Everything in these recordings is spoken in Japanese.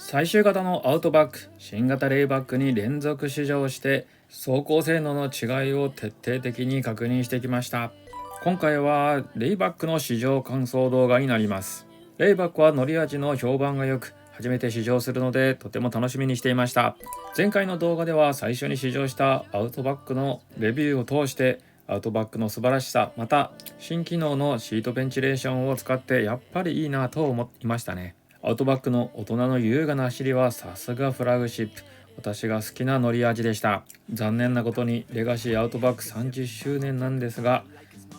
最終型のアウトバック、新型レイバックに連続試乗して走行性能の違いを徹底的に確認してきました。今回はレイバックの試乗感想動画になります。レイバックは乗り味の評判が良く、初めて試乗するのでとても楽しみにしていました。前回の動画では最初に試乗したアウトバックのレビューを通してアウトバックの素晴らしさ、また新機能のシートベンチレーションを使ってやっぱりいいなと思いましたね。アウトバックの大人の優雅な走りはさすがフラグシップ、私が好きな乗り味でした。残念なことにレガシーアウトバック30周年なんですが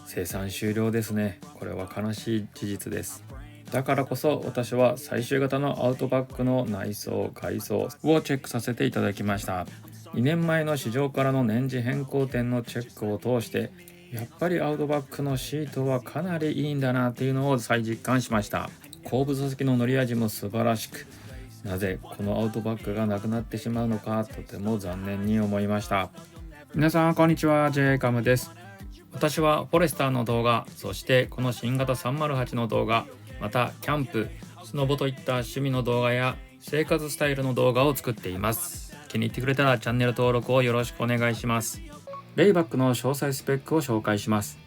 生産終了ですね。これは悲しい事実です。だからこそ私は最終型のアウトバックの内装外装をチェックさせていただきました。2年前の市場からの年次変更点のチェックを通してやっぱりアウトバックのシートはかなりいいんだなっていうのを再実感しました。後部座席の乗り味も素晴らしく、なぜこのアウトバックがなくなってしまうのかとても残念に思いました。皆さんこんにちは、J カムです。私はフォレスターの動画、そしてこの新型308の動画、またキャンプ、スノボといった趣味の動画や生活スタイルの動画を作っています。気に入ってくれたらチャンネル登録をよろしくお願いします。レイバックの詳細スペックを紹介します。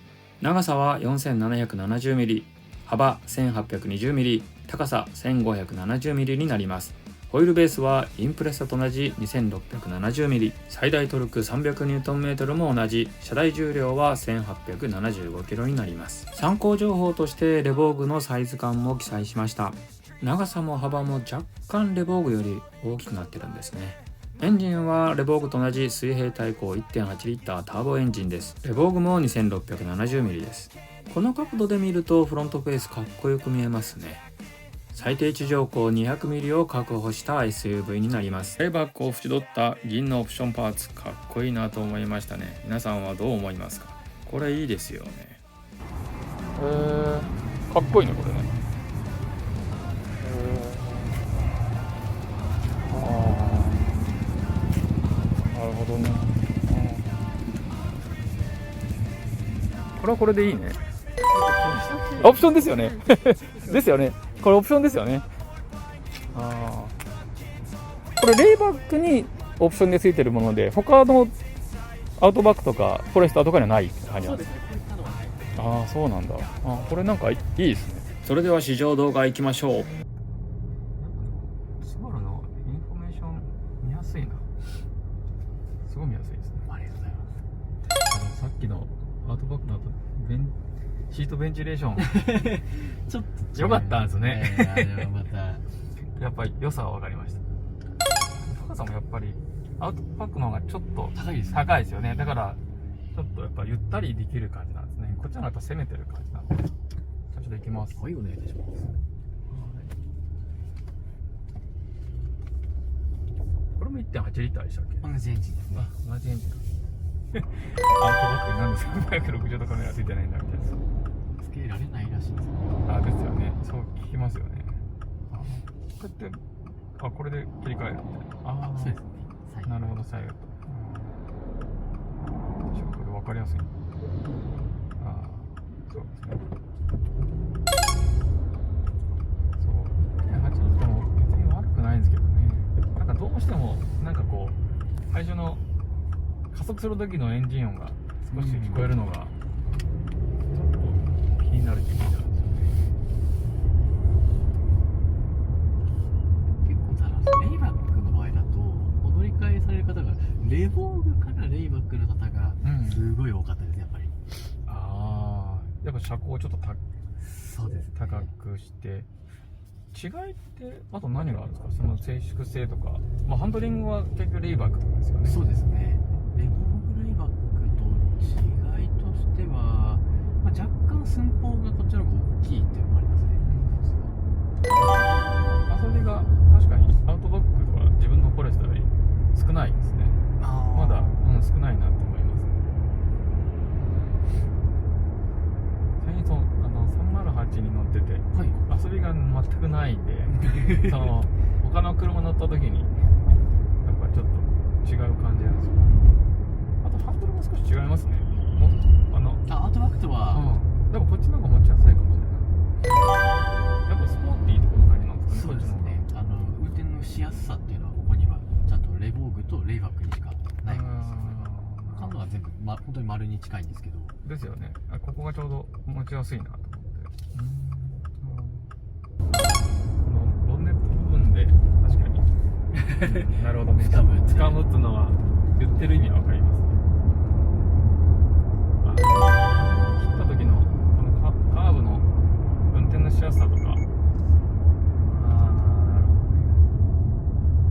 長さは 4770mm、幅 1820mm、高さ 1570mm になります。ホイールベースはインプレッサと同じ 2670mm、最大トルク 300Nm も同じ、車台重量は 1875kg になります。参考情報としてレボーグのサイズ感も記載しました。長さも幅も若干レボーグより大きくなってるんですね。エンジンはレボーグと同じ水平対向 1.8 リッターターボエンジンです。レボーグも 2670mm です。この角度で見るとフロントフェースかっこよく見えますね。最低地上高 200mm を確保した SUV になります。レイバックを縁取った銀のオプションパーツ、かっこいいなと思いましたね。皆さんはどう思いますか？これいいですよね。かっこいいねこれね。なるほどね。これはこれでいいね。オプションですよね。ですよね。これオプションですよね。これレイバックにオプションでついてるもので、他のアウトバックとかフォレスターとかにはない感じなんですか？そうなんだ。これなんかいいですね。それでは試乗動画いきましょう。スバルのインフォメーション見やすいな。すごい見やすいですね。ありがとうございます。さっきのアウトバックの後シートベンチレーションちょっと良かったんですね。やっぱり良さは分かりました。高さもやっぱりアウトバックの方がちょっと高いですよね。だからちょっとやっぱゆったりできる感じなんですね。こっちの方がやっぱ攻めてる感じなので、じゃあちょっといきます。はい、お願いいたします。これも 1.8 リッターでしたっけ？同じエンジンですね。同じエンジンか。アウトバックになんで360度カメラついてないんだみたいな。つけられないらしいんですよ。ですよね。そう聞きますよね。こうやってこれで切り替えるみたいな。そうですね。なるほど、左右と。これ分かりやすい。そうですね。そう。1.8リットも別に悪くないんですけどね。なんかどうしてもなんかこう最初の加速する時のエンジン音が少し聞こえるのがちょっと気になる気持ちなんですよね。結構レイバックの場合だとお乗り換えされる方がレボーグからレイバックの方がすごい多かったです、やっぱり。やっぱ車高をちょっとそうです、ね、高くして違いってあと何があるんですか？その静粛性とか、ハンドリングは結局レイバックですよね。そうですね。レボーグレイバックと違いとしては、若干寸法がこっちの方が大きいっていうのもありますね。それが確かにアウトバックは自分のフォレストより少ないですね。まだ、少ないなと思いますね。最近308に乗ってて、遊びが全くないんでその他の車乗った時にやっぱりちょっと違う感じなんですよ。あとハンドルも少し違いますね。アウトバックとは、でもこっちの方が持ちやすいかもしれない。やっぱスポーティーってこと感じなんですかね。そうですね。運転の不しやすさっていうのはここにはちゃんとレボーグとレイバックにしかないわけですよね。感度は全部、本当に丸に近いんですけど。ですよね。ここがちょうど持ちやすいなと思って。このボンネット部分で確かになるほどね。掴むっていうのは言ってる意味は分かります。切った時のこのカーブの運転のしやすさとか。なるほどね。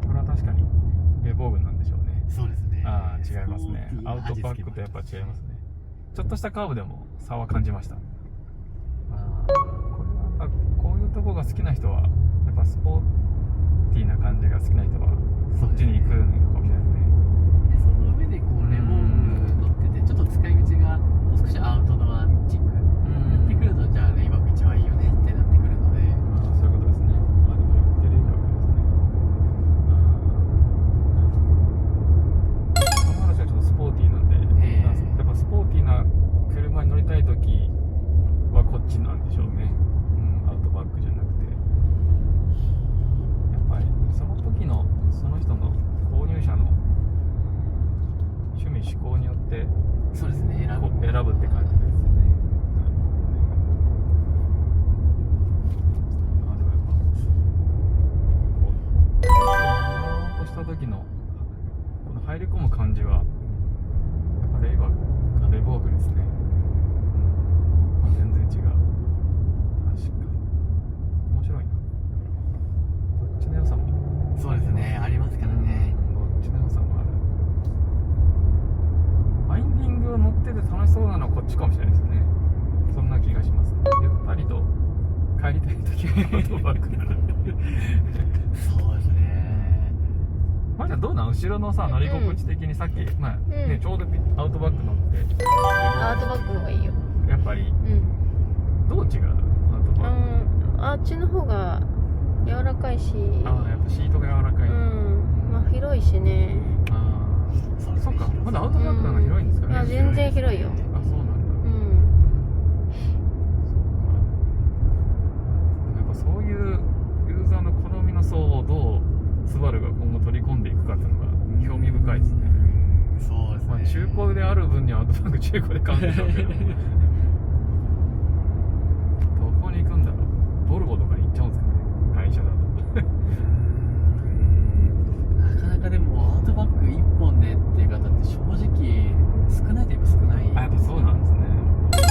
これは確かにレボーグなんでしょうね。そうですね。違いますね。アウトバックとやっぱ違いますね。ちょっとしたカーブでも差は感じました。これはやっぱこういうとこが好きな人はやっぱスポーティーな感じが好きな人はそっちに行くのかもしれないですね。でその上でこうレボーグ乗っててちょっと使い道がもう少しアウトドアチックになってくると、じゃあレイバック一番いいよねってなってくるので。そういうことですね。でも言ってる意味はですね。この話はちょっとスポーティーなんで、やっぱスポーティーな車に乗りたいときはこっちなんでしょうね。アウトバックじゃなくて、やっぱりその時のその人の購入者の趣味嗜好によってそうですね、選ぶって感じですね。でもやっぱこう乗ろうとした時のこの入り込む感じはやっぱレボーグですね。全然違う。確かに面白いな。どっちの良さも。そうですね、ありますからね。どっちの良さもある。ワインディングを乗ってて楽しそうなのはこっちかもしれないですね。そんな気がします。ゆったりと帰りたい時はアウトバックならそうですね。まあじゃあどうなん、後ろのさ乗り心地的にさっき、まあね、ちょうどアウトバック乗ってアウトバックの方がいいよ。やっぱりどう違うアウトバック。あっちの方が柔らかいし、やっぱシートが柔らかい。まあ広いしね。そっか、まだアウトバックの方が広いんですかね。いや全然広いよ。そうなんだ。やっぱそういうユーザーの好みの層をどうスバルが今後取り込んでいくかっていうのが興味深いですね。そうですね。まあ中古である分にはアウトバック中古で買うんでしょうけどどこに行くんだろう。ボルボとかに行っちゃうんですかね、会社だとなかなかでもアウトバック1本でっていう方って正直少ないといえば少ない。やっぱそうなんですね。アウ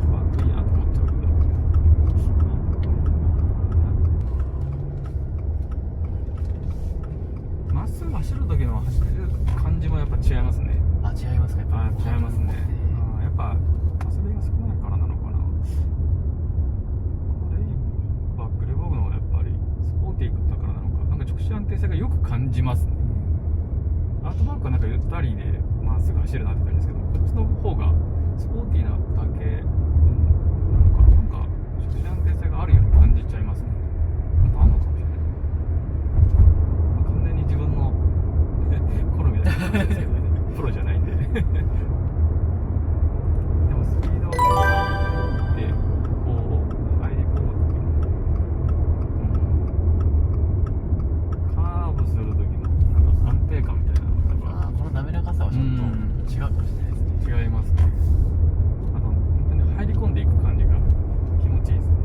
トバックいいなと思っちゃうけど、まっすぐ走る時の走る感じもやっぱ違いますね。違いますか。やっぱ違いますね。やっぱ遊びが少ないからなのかな。レボーグの方がやっぱりスポーティーだからなのか、なんか直進安定性がよく感じますね。アウトバックはなんかゆったりでまっすぐ走るなって感じですけど、こっちの方がスポーティーなだけ、なんか直進安定性があるように感じちゃいますね。なんかあんのかもしれない。完全に自分の好みだと思うんですけどねプロじゃないんででもスピードを上げてこう入り込む時も、カーブする時のなんか安定感みたいなのがこの滑らかさはちょっと違うかもしれないですね。違いますね。あと本当に入り込んでいく感じが気持ちいいですね。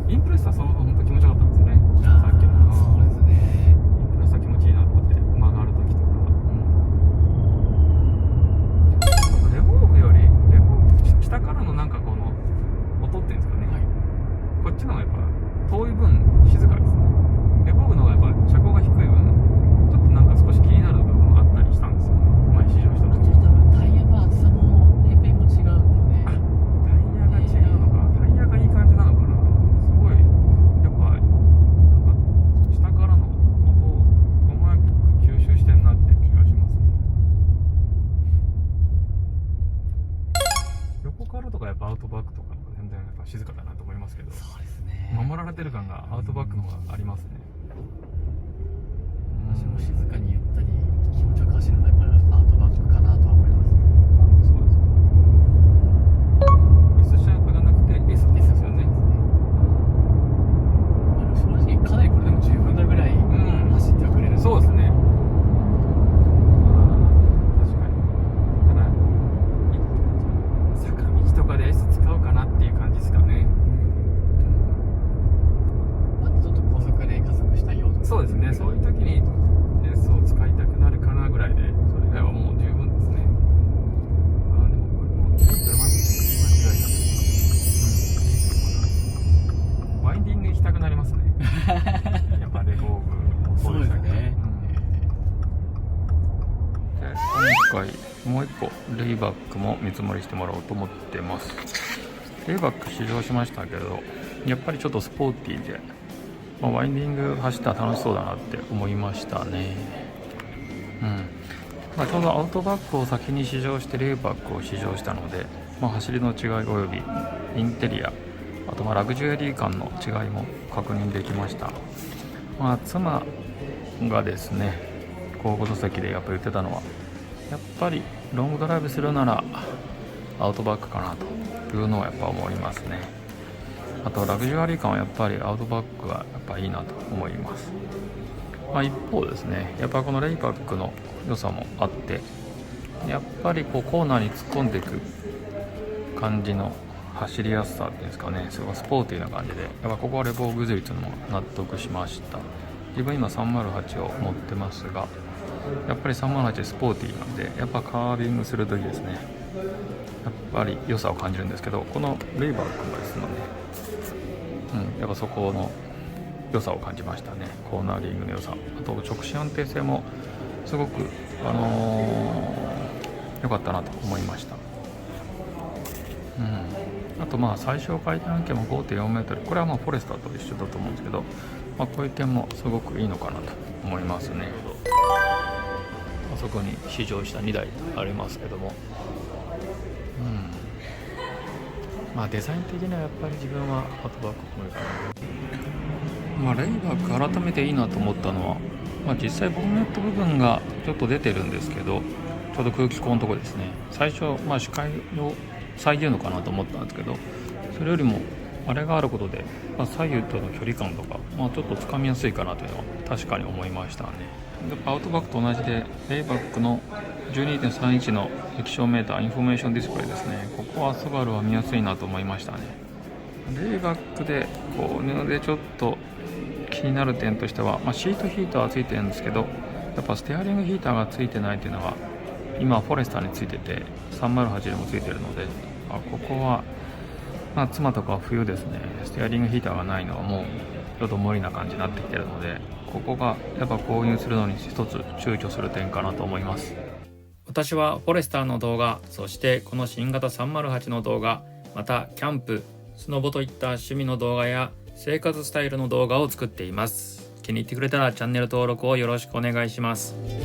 インプレッサーその分本当気持ちよかったんですよね。さっきのそうですね。インプレッサー気持ちいいなと思って、曲がる時とか、レボーグより下からのなんかこの音っていうんですかね、こっちの方がやっぱ遠い分静かですね。レボーグの方がやっぱ車高が低い分ちょっとなんか少し気になる部分もあったりしたんですよね、前試乗した時。多分タイヤの厚さも扁平も違うので。タイヤが違うのか、タイヤがいい感じなのかな。すごいやっぱなんか下からの音をうまく吸収してんなって気がしますね。横からとかやっぱアウトバックとか全然やっぱ静かだなと思いますけど、そうですね。守られてる感がアウトバックの方がありますね。私も静かにゆったり気持ちよく走るのはやっぱりアウトバックかなとは思います。そうです。S シャープがなくて S ですよね。正直かなりこれでも十分なぐらい走ってはくれそうですね、そういう時にレースを使いたくなるかなぐらいで、それ以外はもう十分ですね。ああ、でもこれも車間違いなく、ワインディング行きたくなりますね。やっぱレボーグもそうでしたけど。で今回もう一個レイバックも見積もりしてもらおうと思ってます。レイバック試乗しましたけど、やっぱりちょっとスポーティーで、ワインディング走ったら楽しそうだなって思いましたね。ちょうどアウトバックを先に試乗してレイバックを試乗したので、走りの違いおよびインテリア、あとラグジュアリー感の違いも確認できました。妻がですね、後部座席でやっぱ言ってたのは、やっぱりロングドライブするならアウトバックかなというのはやっぱ思いますね。あとラグジュアリー感はやっぱりアウトバックがやっぱいいなと思います。一方ですね、やっぱこのレイバックの良さもあって、やっぱりコーナーに突っ込んでいく感じの走りやすさっていうんですかね、すごいスポーティーな感じで、やっぱここはレボーグズリというのも納得しました。自分今308を持ってますが、やっぱり308スポーティーなんで、やっぱカービングするときですね、やっぱり良さを感じるんですけど、このレイバックもですので、やっぱそこの良さを感じましたね。コーナーリングの良さ、あと直進安定性もすごく良かったなと思いました。あと最小回転半径も 5.4 メートル、これはフォレスターと一緒だと思うんですけど、こういう点もすごくいいのかなと思いますね。あそこに試乗した2台ありますけども、デザイン的にはやっぱり自分はアウトバックもいいかな。レイバック改めていいなと思ったのは、実際ボンネット部分がちょっと出てるんですけど、ちょうど空気口のところですね。最初視界を遮るのかなと思ったんですけど、それよりもあれがあることで、左右との距離感とか、ちょっとつかみやすいかなというのは確かに思いましたね。アウトバックと同じでレイバックの 12.3 インチの液晶メーターインフォメーションディスプレイですね。ここはスバルは見やすいなと思いましたね。レイバックで布でちょっと気になる点としては、シートヒーターはついてるんですけど、やっぱステアリングヒーターがついてないというのは今フォレスターについてて308でもついてるので、ここは妻とかは冬ですね、ステアリングヒーターがないのはもうちょっと無理な感じになってきてるので、ここがやっぱ購入するのに一つ躊躇する点かなと思います。私はフォレスターの動画、そしてこの新型308の動画、またキャンプ、スノボといった趣味の動画や生活スタイルの動画を作っています。気に入ってくれたらチャンネル登録をよろしくお願いします。